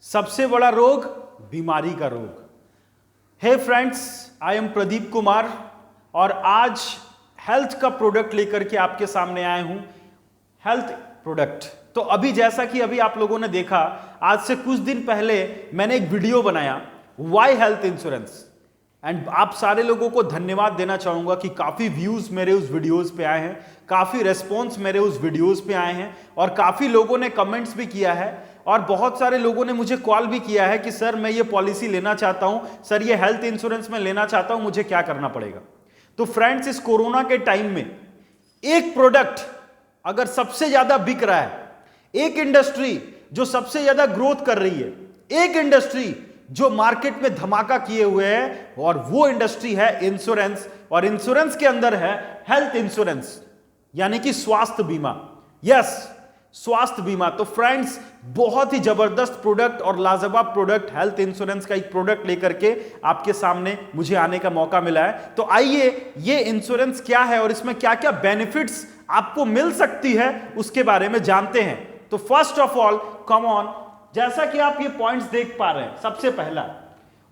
सबसे बड़ा रोग बीमारी का रोग। Hey friends, I am Pradeep Kumar और आज हेल्थ का प्रोडक्ट लेकर के आपके सामने आए हूं। हेल्थ प्रोडक्ट तो अभी जैसा कि अभी आप लोगों ने देखा, आज से कुछ दिन पहले मैंने एक वीडियो बनाया वाई हेल्थ इंश्योरेंस, एंड आप सारे लोगों को धन्यवाद देना चाहूंगा कि काफी व्यूज मेरे उस वीडियोस पे आए हैं, काफी रेस्पॉन्स मेरे उस वीडियोस पे आए हैं और काफी लोगों ने कमेंट्स भी किया है और बहुत सारे लोगों ने मुझे कॉल भी किया है कि सर मैं ये पॉलिसी लेना चाहता हूं, सर ये हेल्थ इंश्योरेंस में लेना चाहता हूं, मुझे क्या करना पड़ेगा। तो फ्रेंड्स, इस कोरोना के टाइम में एक प्रोडक्ट अगर सबसे ज्यादा बिक रहा है, एक इंडस्ट्री जो सबसे ज्यादा ग्रोथ कर रही है, एक इंडस्ट्री जो मार्केट में धमाका किए हुए है, और वो इंडस्ट्री है इंश्योरेंस, और इंश्योरेंस के अंदर है हेल्थ इंश्योरेंस यानी कि स्वास्थ्य बीमा। यस, स्वास्थ्य बीमा। तो फ्रेंड्स, बहुत ही जबरदस्त प्रोडक्ट और लाजवाब प्रोडक्ट हेल्थ इंश्योरेंस का एक प्रोडक्ट लेकर के आपके सामने मुझे आने का मौका मिला है। तो आइए, ये इंश्योरेंस क्या है और इसमें क्या क्या बेनिफिट्स आपको मिल सकती है उसके बारे में जानते हैं। तो first of all, come on, जैसा कि आप ये पॉइंट्स देख पा रहे हैं, सबसे पहला,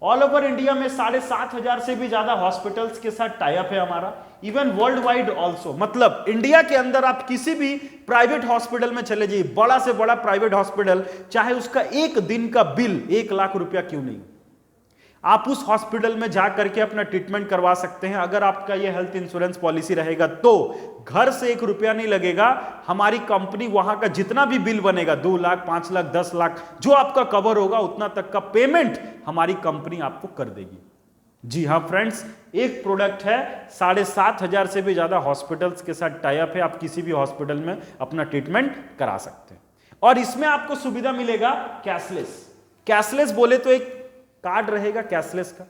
ऑल ओवर इंडिया में 7,500 से भी ज्यादा हॉस्पिटल्स के साथ टाई अप है हमारा, इवन वर्ल्ड वाइड ऑल्सो। मतलब इंडिया के अंदर आप किसी भी प्राइवेट हॉस्पिटल में चले जाइए, बड़ा से बड़ा प्राइवेट हॉस्पिटल, चाहे उसका एक दिन का बिल 1 लाख रुपया क्यों नहीं, आप उस हॉस्पिटल में जा करके अपना ट्रीटमेंट करवा सकते हैं। अगर आपका ये हेल्थ इंश्योरेंस पॉलिसी रहेगा तो घर से 1 रुपया नहीं लगेगा। हमारी कंपनी वहां का जितना भी बिल बनेगा, 2 लाख, 5 लाख, 10 लाख, जो आपका कवर होगा उतना तक का पेमेंट हमारी कंपनी आपको कर देगी। जी हां फ्रेंड्स, एक प्रोडक्ट है, 7,500 से भी ज्यादा हॉस्पिटल्स के साथ टाई अप है, आप किसी भी हॉस्पिटल में अपना ट्रीटमेंट करा सकते हैं। और इसमें आपको सुविधा मिलेगा कैशलेस बोले तो एक कार्ड रहेगा कैशलेस का,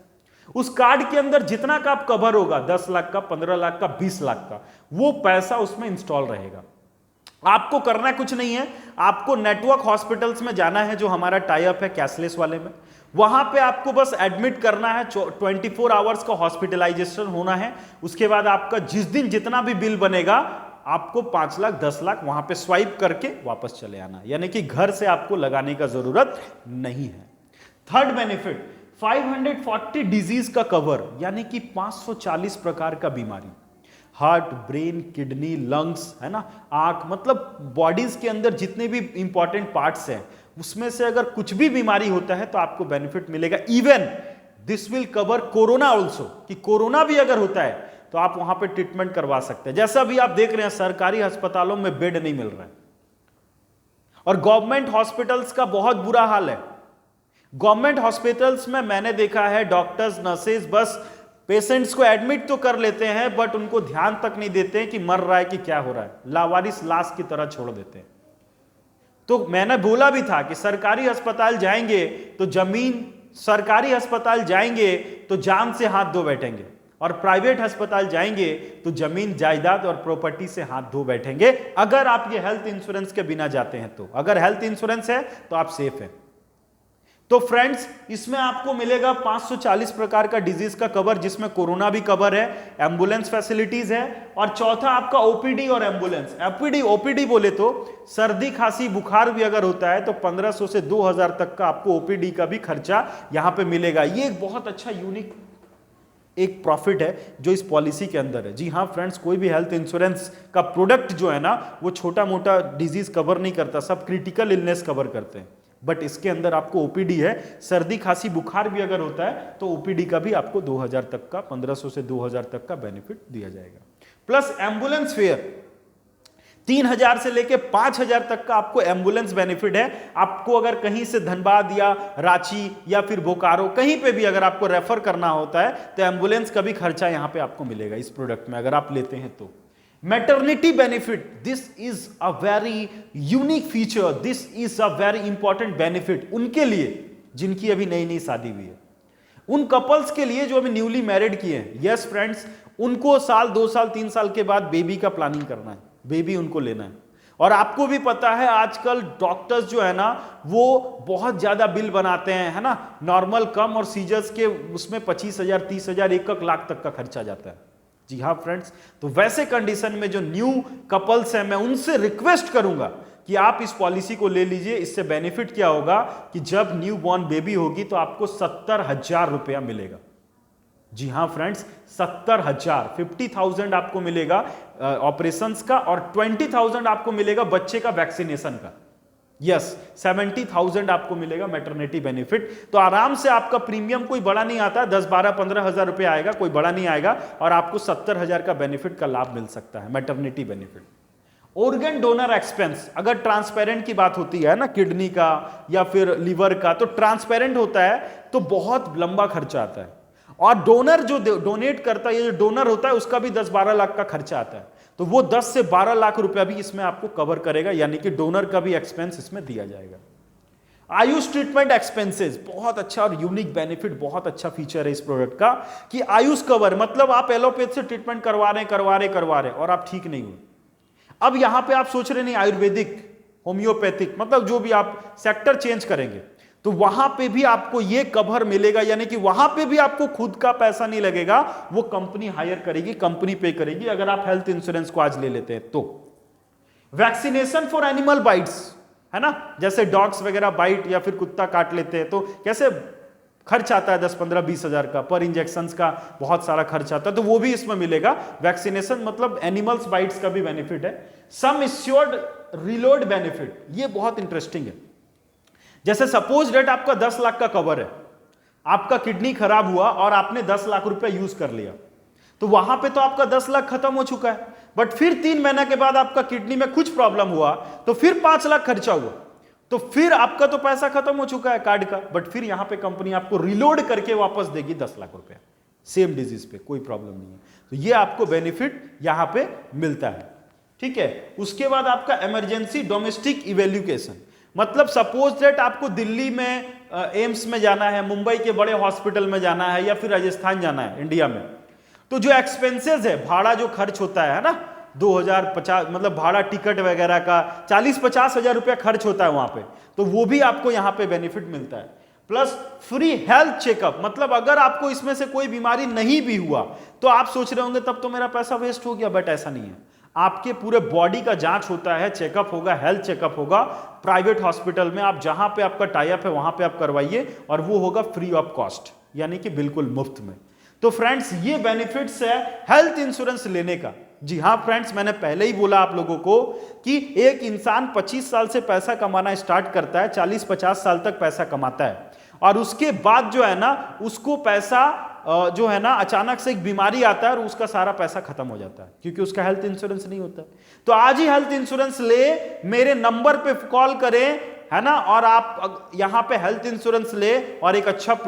उस कार्ड के अंदर जितना का आप कवर होगा, 10 लाख का, 15 लाख का, 20 लाख का, वो पैसा उसमें इंस्टॉल रहेगा। आपको करना कुछ नहीं है, आपको नेटवर्क हॉस्पिटल्स में जाना है जो हमारा टाई अप है कैशलेस वाले में, वहां पे आपको बस एडमिट करना है, 24 आवर्स का हॉस्पिटलाइजेशन होना है। उसके बाद आपका जिस दिन जितना भी बिल बनेगा, आपको 5 लाख, 10 लाख वहां पे स्वाइप करके वापस चले आना, यानी कि घर से आपको लगाने का जरूरत नहीं है। थर्ड बेनिफिट, 540 डिजीज का कवर, यानी कि 540 प्रकार का बीमारी, हार्ट, ब्रेन, किडनी, लंग्स, है ना, आंख, मतलब बॉडीज के अंदर जितने भी इंपॉर्टेंट पार्ट्स हैं उसमें से अगर कुछ भी बीमारी होता है तो आपको बेनिफिट मिलेगा। Even this will cover corona also, कि कोरोना भी अगर होता है तो आप वहां पे ट्रीटमेंट करवा सकते हैं। जैसा अभी आप देख रहे हैं, सरकारी अस्पतालों में बेड नहीं मिल रहा है और गवर्नमेंट हॉस्पिटल्स का बहुत बुरा हाल है। गवर्नमेंट हॉस्पिटल्स में मैंने देखा है, डॉक्टर्स, नर्सेज बस पेशेंट्स को एडमिट तो कर लेते हैं, बट उनको ध्यान तक नहीं देते हैं कि मर रहा है कि क्या हो रहा है, लावारिस लाश की तरह छोड़ देते हैं। तो मैंने बोला भी था कि सरकारी अस्पताल जाएंगे तो सरकारी अस्पताल जाएंगे तो जान से हाथ धो बैठेंगे, और प्राइवेट अस्पताल जाएंगे तो जमीन, जायदाद और प्रॉपर्टी से हाथ धो बैठेंगे, अगर आप ये हेल्थ इंश्योरेंस के बिना जाते हैं तो। अगर हेल्थ इंश्योरेंस है तो आप सेफ हैं। तो फ्रेंड्स, इसमें आपको मिलेगा 540 प्रकार का डिजीज का कवर, जिसमें कोरोना भी कवर है, एम्बुलेंस फैसिलिटीज है, और चौथा आपका ओपीडी और एम्बुलेंस। ओपीडी बोले तो सर्दी, खांसी, बुखार भी अगर होता है तो 1500 से 2000 तक का आपको ओपीडी का भी खर्चा यहां पे मिलेगा। ये एक बहुत अच्छा यूनिक एक प्रॉफिट है जो इस पॉलिसी के अंदर है। जी हां फ्रेंड्स, कोई भी हेल्थ इंश्योरेंस का प्रोडक्ट जो है ना, वो छोटा मोटा डिजीज कवर नहीं करता, सब क्रिटिकल इलनेस कवर करते हैं। बट इसके अंदर आपको ओपीडी है, सर्दी, खांसी, बुखार भी अगर होता है तो ओपीडी का भी आपको 2000 तक का, 1500 से 2000 तक का बेनिफिट दिया जाएगा। प्लस एम्बुलेंस फेयर 3000 से लेके 5000 तक का आपको एम्बुलेंस बेनिफिट है। आपको अगर कहीं से धनबाद या रांची या फिर बोकारो कहीं पे भी अगर आपको रेफर करना होता है तो एम्बुलेंस का भी खर्चा यहां पे आपको मिलेगा इस प्रोडक्ट में, अगर आप लेते हैं तो। Maternity benefit, this is a very unique feature, this is a very important benefit उनके लिए जिनकी अभी नई नई शादी हुई है, उन कपल्स के लिए जो अभी न्यूली मैरिड किए हैं। यस फ्रेंड्स, उनको साल, 2 साल, 3 साल के बाद बेबी का प्लानिंग करना है, बेबी उनको लेना है। और आपको भी पता है आजकल डॉक्टर्स जो है ना वो बहुत ज्यादा बिल बनाते हैं, है ना, नॉर्मल कम और सीजर्स के उसमें 25,000, 30,000, 1 लाख तक का खर्चा जाता है। जी हाँ फ्रेंड्स, तो वैसे कंडीशन में जो न्यू कपल्स हैं, मैं उनसे रिक्वेस्ट करूंगा कि आप इस पॉलिसी को ले लीजिए। इससे बेनिफिट क्या होगा कि जब न्यू बॉर्न बेबी होगी तो आपको 70,000 रुपया मिलेगा। जी हां फ्रेंड्स, 70,000, 50,000 आपको मिलेगा ऑपरेशंस का और 20,000 आपको मिलेगा बच्चे का वैक्सीनेशन का। यस, 70,000 आपको मिलेगा मैटरनिटी बेनिफिट। तो आराम से आपका प्रीमियम कोई बड़ा नहीं आता, 10, 12, 15,000 रुपए आएगा, कोई बड़ा नहीं आएगा और आपको 70,000 का बेनिफिट का लाभ मिल सकता है, maternity benefit. Organ donor expense, अगर ट्रांसपेरेंट की बात होती है ना, किडनी का या फिर लीवर का, तो ट्रांसपेरेंट होता है तो बहुत लंबा खर्चा आता है। और डोनर जो डोनेट करता है, ये जो डोनर होता है, उसका भी 10-12 लाख का खर्चा आता है। तो वो 10 से 12 लाख रुपया भी इसमें आपको कवर करेगा, यानी कि डोनर का भी एक्सपेंस इसमें दिया जाएगा। आयुष ट्रीटमेंट एक्सपेंसेस, बहुत अच्छा और यूनिक बेनिफिट, बहुत अच्छा फीचर है इस प्रोडक्ट का कि आयुष कवर, मतलब आप एलोपैथ से ट्रीटमेंट करवा रहे और आप ठीक नहीं हुए। अब यहां पे आप सोच रहे नहीं आयुर्वेदिक, होम्योपैथिक, मतलब जो भी आप सेक्टर चेंज करेंगे तो वहां पे भी आपको ये कवर मिलेगा, यानी कि वहां पे भी आपको खुद का पैसा नहीं लगेगा, वो कंपनी हायर करेगी, कंपनी पे करेगी, अगर आप हेल्थ इंश्योरेंस को आज ले लेते हैं तो। वैक्सीनेशन फॉर एनिमल बाइट्स, है ना, जैसे डॉग्स वगैरह बाइट या फिर कुत्ता काट लेते हैं तो कैसे खर्च आता है 10, 15, 20 हजार का पर इंजेक्शन का, बहुत सारा खर्च आता है, तो वो भी इसमें मिलेगा। वैक्सीनेशन मतलब एनिमल्स बाइट्स का भी बेनिफिट है। सम एश्योर्ड रिलोड बेनिफिट, ये बहुत इंटरेस्टिंग है। जैसे सपोज डेट आपका 10 लाख का कवर है, आपका किडनी खराब हुआ और आपने 10 लाख रुपए यूज कर लिया, तो वहां पे तो आपका 10 लाख खत्म हो चुका है। बट फिर 3 महीने के बाद आपका किडनी में कुछ प्रॉब्लम हुआ तो फिर 5 लाख खर्चा हुआ, तो फिर आपका तो पैसा खत्म हो चुका है कार्ड का, बट फिर यहां पे कंपनी आपको रिलोड करके वापस देगी 10 लाख रुपया, सेम डिजीज पे, कोई प्रॉब्लम नहीं है। तो ये आपको बेनिफिट यहां पे मिलता है, ठीक है। उसके बाद आपका इमरजेंसी डोमेस्टिक इवेल्युकेशन, मतलब सपोज दैट आपको दिल्ली में एम्स में जाना है, मुंबई के बड़े हॉस्पिटल में जाना है या फिर राजस्थान जाना है इंडिया में, तो जो एक्सपेंसेस है, भाड़ा जो खर्च होता है ना, 2050, मतलब भाड़ा टिकट वगैरह का 40-50 हजार रुपया खर्च होता है वहां पे, तो वो भी आपको यहां पे बेनिफिट मिलता है। प्लस फ्री हेल्थ चेकअप, मतलब अगर आपको इसमें से कोई बीमारी नहीं भी हुआ तो आप सोच रहे होंगे तब तो मेरा पैसा वेस्ट हो गया, बट ऐसा नहीं है। आपके पूरे बॉडी का जांच होता है, चेकअप होगा, हेल्थ चेकअप होगा प्राइवेट हॉस्पिटल में, आप जहां पे आपका टाई अप है वहां पे आप करवाइए और वो होगा फ्री ऑफ कॉस्ट, यानी कि बिल्कुल मुफ्त में। तो फ्रेंड्स, ये बेनिफिट्स है हेल्थ इंश्योरेंस लेने का। जी हां फ्रेंड्स, मैंने पहले ही बोला आप लोगों को कि एक इंसान 25 साल से पैसा कमाना स्टार्ट करता है, 40-50 साल तक पैसा कमाता है, और उसके बाद जो है ना, उसको पैसा जो है ना, अचानक से एक बीमारी आता है और उसका सारा पैसा खत्म हो जाता है, क्योंकि उसका हेल्थ इंश्योरेंस नहीं होता। तो आज ही हेल्थ इंश्योरेंस ले, मेरे नंबर पे कॉल करें, है ना, और आप यहां पे हेल्थ इंश्योरेंस ले और एक अच्छा